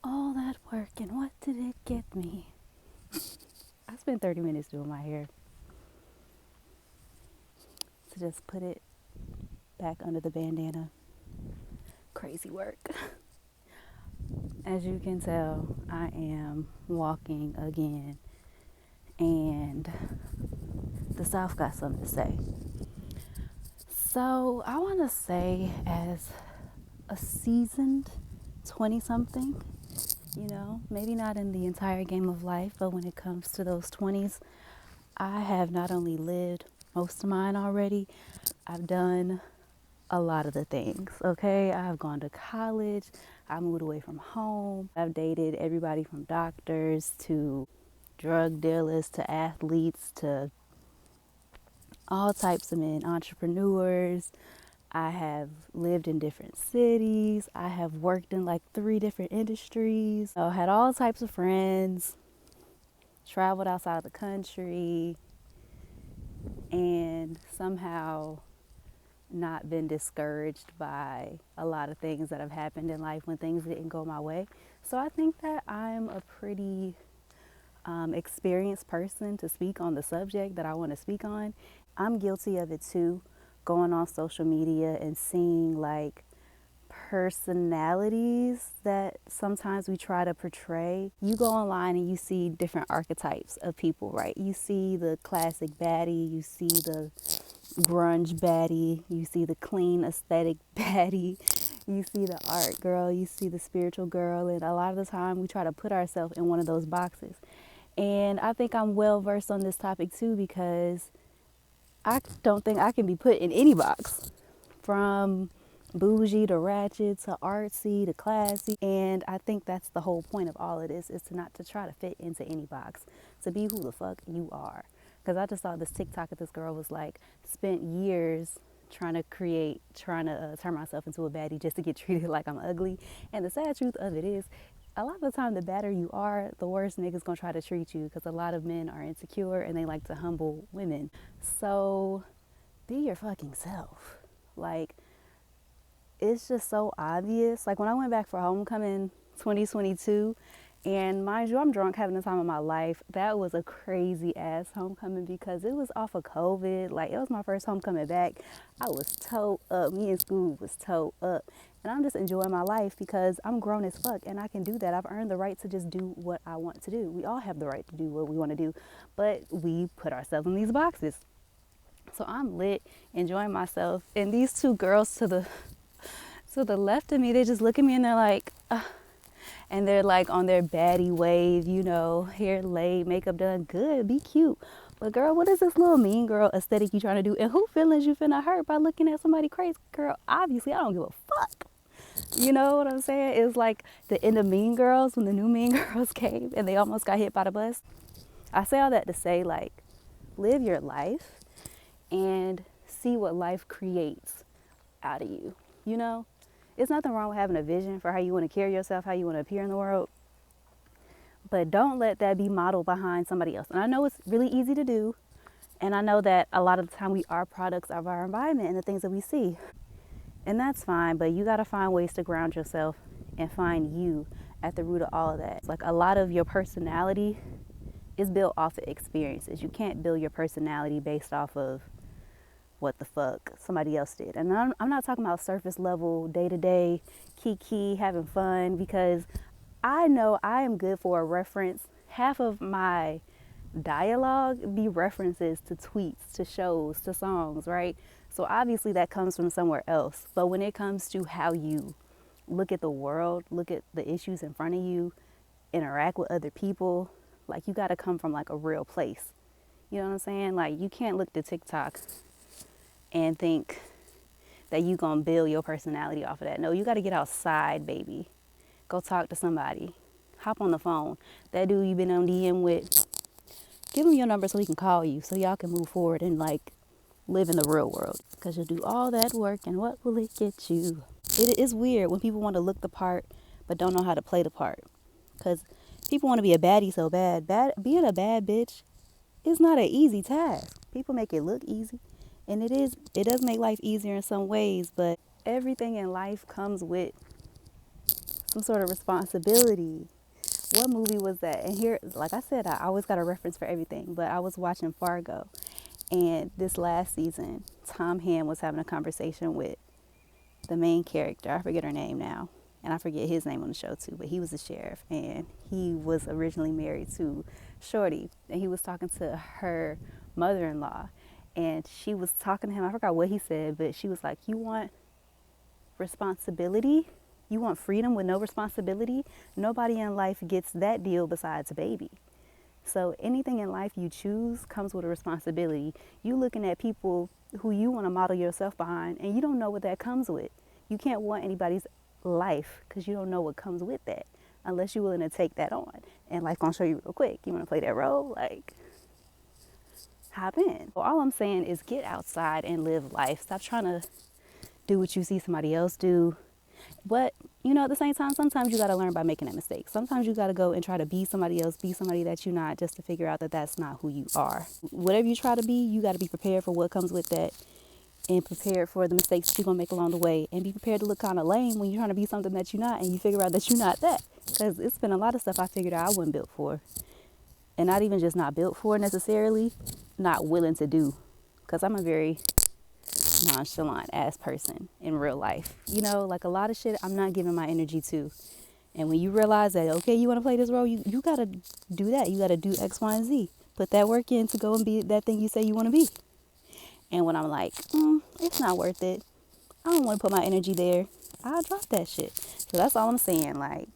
All that work and what did it get me? I spent 30 minutes doing my hair to just put it back under the bandana. Crazy work. As you can tell, I am walking again, and the South got something to say. So, I want to say, as a seasoned 20 something, maybe not in the entire game of life, but when it comes to those 20s, I have not only lived most of mine already, I've done a lot of the things, okay? I've gone to college, I moved away from home, I've dated everybody from doctors to drug dealers to athletes to all types of men, entrepreneurs. I have lived in different cities. I have worked in like 3 different industries. I had all types of friends, traveled outside of the country, and somehow not been discouraged by a lot of things that have happened in life when things didn't go my way. So I think that I'm a pretty experienced person to speak on the subject that I want to speak on. I'm guilty of it too, going on social media and seeing like personalities that sometimes we try to portray. You go online and you see different archetypes of people, right? You see the classic baddie, you see the grunge baddie, you see the clean aesthetic baddie, you see the art girl, you see the spiritual girl, and a lot of the time we try to put ourselves in one of those boxes. And I think I'm well versed on this topic too, because I don't think I can be put in any box, from bougie to ratchet to artsy to classy. And I think that's the whole point of all of this, is to not to try to fit into any box, to be who the fuck you are. Because I just saw this TikTok that this girl was like, spent years trying to turn myself into a baddie just to get treated like I'm ugly. And the sad truth of it is, a lot of the time, the badder you are, the worse niggas gonna try to treat you, because a lot of men are insecure and they like to humble women. So be your fucking self. Like, it's just so obvious. Like, when I went back for homecoming 2022, and mind you, I'm drunk having the time of my life. That was a crazy ass homecoming because it was off of COVID. Like, it was my first homecoming back. I was towed up. Me and Scoob was towed up. And I'm just enjoying my life because I'm grown as fuck and I can do that. I've earned the right to just do what I want to do. We all have the right to do what we want to do, but we put ourselves in these boxes. So I'm lit, enjoying myself. And these 2 girls to the left of me, they just look at me and they're like, and they're like on their baddie wave, hair laid, makeup done, good, be cute. But girl, what is this little mean girl aesthetic you trying to do? And who feelings you finna hurt by looking at somebody crazy? Girl, obviously I don't give a fuck. You know what I'm saying? It's like the end of Mean Girls, when the new Mean Girls came and they almost got hit by the bus. I say all that to say, like, live your life and see what life creates out of you. It's nothing wrong with having a vision for how you want to carry yourself, how you want to appear in the world, but don't let that be modeled behind somebody else. And I know it's really easy to do, and I know that a lot of the time we are products of our environment and the things that we see, and that's fine, but you got to find ways to ground yourself and find you at the root of all of that. It's like, a lot of your personality is built off of experiences. You can't build your personality based off of what the fuck somebody else did. And I'm not talking about surface level, day-to-day, kiki, having fun, because I know I am good for a reference. Half of my dialogue be references to tweets, to shows, to songs, right? So obviously that comes from somewhere else. But when it comes to how you look at the world, look at the issues in front of you, interact with other people, like, you got to come from like a real place. You know what I'm saying? Like, you can't look to TikTok and think that you gonna build your personality off of that. No, you gotta get outside, baby. Go talk to somebody. Hop on the phone. That dude you been on DM with, give him your number so he can call you, so y'all can move forward and like live in the real world. Because you'll do all that work, and what will it get you? It is weird when people want to look the part but don't know how to play the part. Because people want to be a baddie so bad. Being a bad bitch is not an easy task. People make it look easy. And it does make life easier in some ways, but everything in life comes with some sort of responsibility. What movie was that? And here, like I said, I always got a reference for everything, but I was watching Fargo, and this last season, Tom Hanks was having a conversation with the main character. I forget her name now, and I forget his name on the show too, but he was a sheriff, and he was originally married to Shorty, and he was talking to her mother-in-law, and she was talking to him. I forgot what he said, but she was like, you want responsibility? You want freedom with no responsibility? Nobody in life gets that deal besides a baby. So anything in life you choose comes with a responsibility. You looking at people who you want to model yourself behind, and you don't know what that comes with. You can't want anybody's life because you don't know what comes with that unless you're willing to take that on. And life gonna show you real quick. You want to play that role? Like, hop in. Well, all I'm saying is get outside and live life. Stop trying to do what you see somebody else do. But, you know, at the same time, sometimes you got to learn by making that mistake. Sometimes you got to go and try to be somebody else, be somebody that you're not, just to figure out that that's not who you are. Whatever you try to be, you got to be prepared for what comes with that, and prepared for the mistakes that you're going to make along the way, and be prepared to look kind of lame when you're trying to be something that you're not, and you figure out that you're not that. Because it's been a lot of stuff I figured out I wasn't built for. And not even just not built for necessarily, not willing to do. Because I'm a very nonchalant ass person in real life. You know, like a lot of shit I'm not giving my energy to. And when you realize that, okay, you want to play this role, you got to do that. You got to do X, Y, and Z. Put that work in to go and be that thing you say you want to be. And when I'm like, it's not worth it, I don't want to put my energy there, I'll drop that shit. So that's all I'm saying. Like,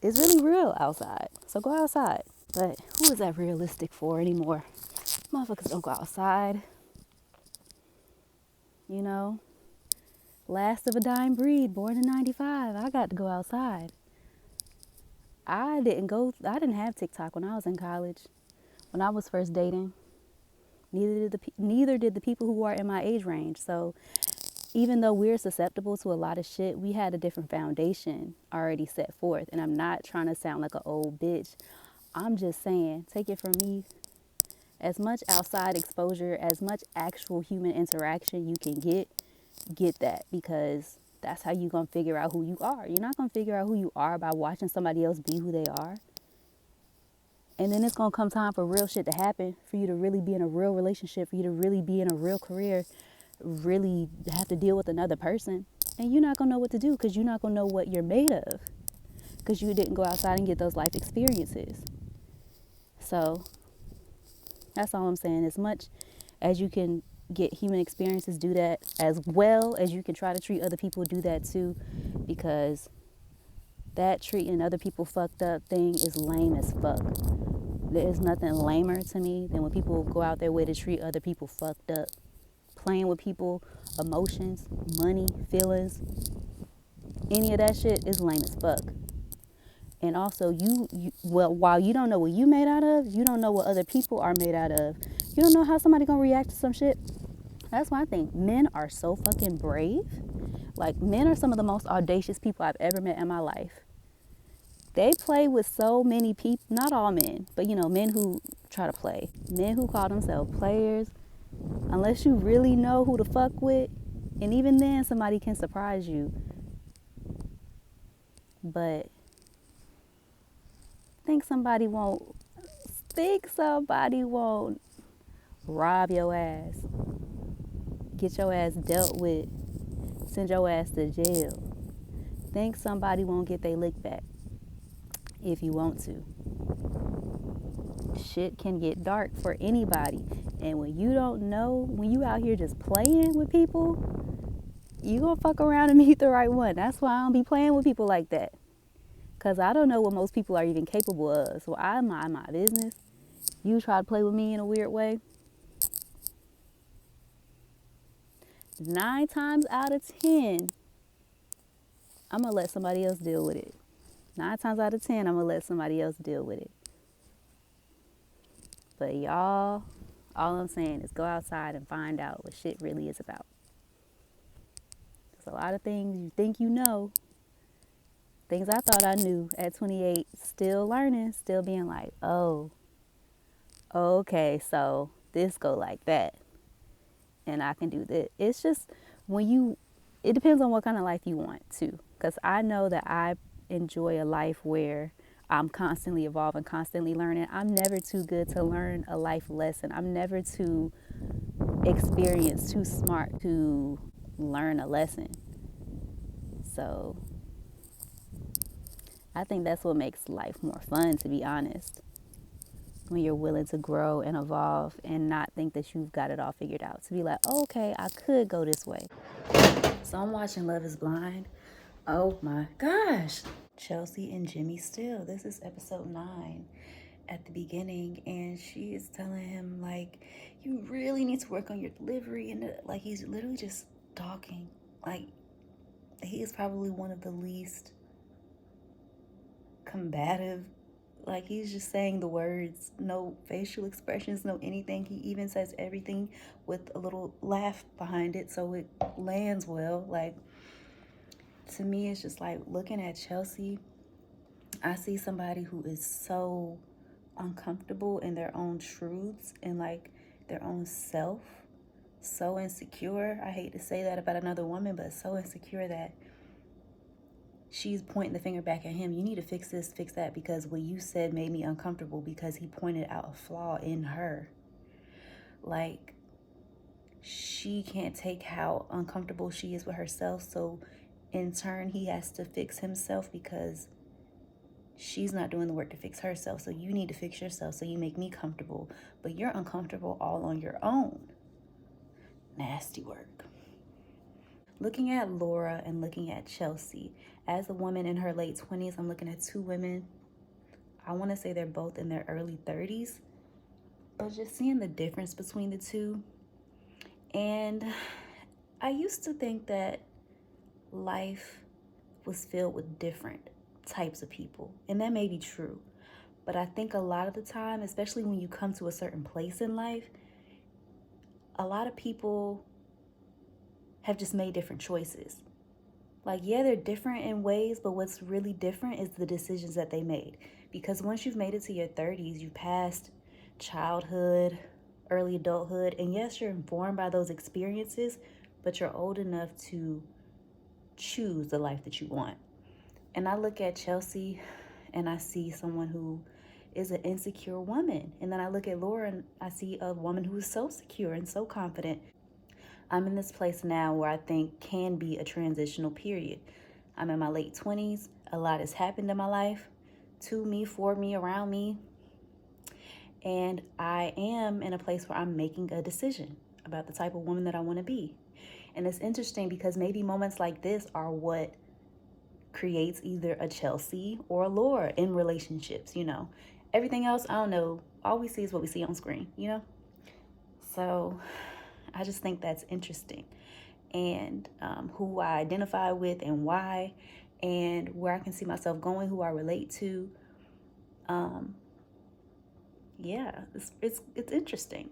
it's really real outside. So go outside. But who is that realistic for anymore? Motherfuckers don't go outside. You know, last of a dying breed, born in 95. I got to go outside. I didn't have TikTok when I was in college. When I was first dating, neither did the people who are in my age range. So even though we're susceptible to a lot of shit, we had a different foundation already set forth. And I'm not trying to sound like an old bitch. I'm just saying, take it from me, as much outside exposure, as much actual human interaction you can get that, because that's how you're going to figure out who you are. You're not going to figure out who you are by watching somebody else be who they are. And then it's going to come time for real shit to happen, for you to really be in a real relationship, for you to really be in a real career, really have to deal with another person. And you're not going to know what to do, because you're not going to know what you're made of, because you didn't go outside and get those life experiences. So that's all I'm saying. As much as you can get human experiences, do that, as well as you can try to treat other people, do that too, because that treating other people fucked up thing is lame as fuck. There is nothing lamer to me than when people go out their way to treat other people fucked up. Playing with people, emotions, money, feelings, any of that shit is lame as fuck. And also, while you don't know what you made out of, you don't know what other people are made out of. You don't know how somebody gonna react to some shit. That's why I think men are so fucking brave. Like, men are some of the most audacious people I've ever met in my life. They play with so many people, not all men, but, you know, men who try to play. Men who call themselves players, unless you really know who to fuck with, and even then somebody can surprise you. But think somebody won't rob your ass, get your ass dealt with, send your ass to jail. Think somebody won't get their lick back if you want to. Shit can get dark for anybody. And when you don't know, when you out here just playing with people, you gonna fuck around and meet the right one. That's why I don't be playing with people like that. Because I don't know what most people are even capable of. So I mind my business. You try to play with me in a weird way, 9 times out of 10, I'm going to let somebody else deal with it. 9 times out of 10, I'm going to let somebody else deal with it. But y'all, all I'm saying is go outside and find out what shit really is about. There's a lot of things you think you know. Things I thought I knew at 28, still learning, still being like, oh, okay, so this go like that. And I can do this. It's just it depends on what kind of life you want too. Because I know that I enjoy a life where I'm constantly evolving, constantly learning. I'm never too good to learn a life lesson. I'm never too experienced, too smart to learn a lesson. So I think that's what makes life more fun, to be honest. When you're willing to grow and evolve and not think that you've got it all figured out. To be like, oh, okay, I could go this way. So I'm watching Love is Blind. Oh my gosh. Chelsea and Jimmy Still. This is episode 9 at the beginning. And she is telling him, like, you really need to work on your delivery. And like, he's literally just talking. Like, he is probably one of the least combative. Like, he's just saying the words, no facial expressions, no anything. He even says everything with a little laugh behind it, so it lands well. Like, to me, it's just like looking at Chelsea. I see somebody who is so uncomfortable in their own truths and like their own self, so insecure. I hate to say that about another woman, but so insecure that she's pointing the finger back at him. You need to fix this, fix that, because what you said made me uncomfortable, because he pointed out a flaw in her. Like, she can't take how uncomfortable she is with herself, so in turn he has to fix himself because she's not doing the work to fix herself. So you need to fix yourself so you make me comfortable, but you're uncomfortable all on your own. Nasty work. Looking at Laura and looking at Chelsea, as a woman in her late 20s, I'm looking at two women. I want to say they're both in their early 30s, but just seeing the difference between the two. And I used to think that life was filled with different types of people, and that may be true. But I think a lot of the time, especially when you come to a certain place in life, a lot of people have just made different choices. Like, yeah, they're different in ways, but what's really different is the decisions that they made. Because once you've made it to your 30s, you've passed childhood, early adulthood, and yes, you're informed by those experiences, but you're old enough to choose the life that you want. And I look at Chelsea and I see someone who is an insecure woman. And then I look at Laura and I see a woman who is so secure and so confident. I'm in this place now where I think can be a transitional period. I'm in my late 20s. A lot has happened in my life, to me, for me, around me. And I am in a place where I'm making a decision about the type of woman that I want to be. And it's interesting because maybe moments like this are what creates either a Chelsea or a Laura in relationships, you know. Everything else, I don't know. All we see is what we see on screen, you know. So I just think that's interesting. And who I identify with and why, and where I can see myself going, who I relate to. Yeah, it's interesting.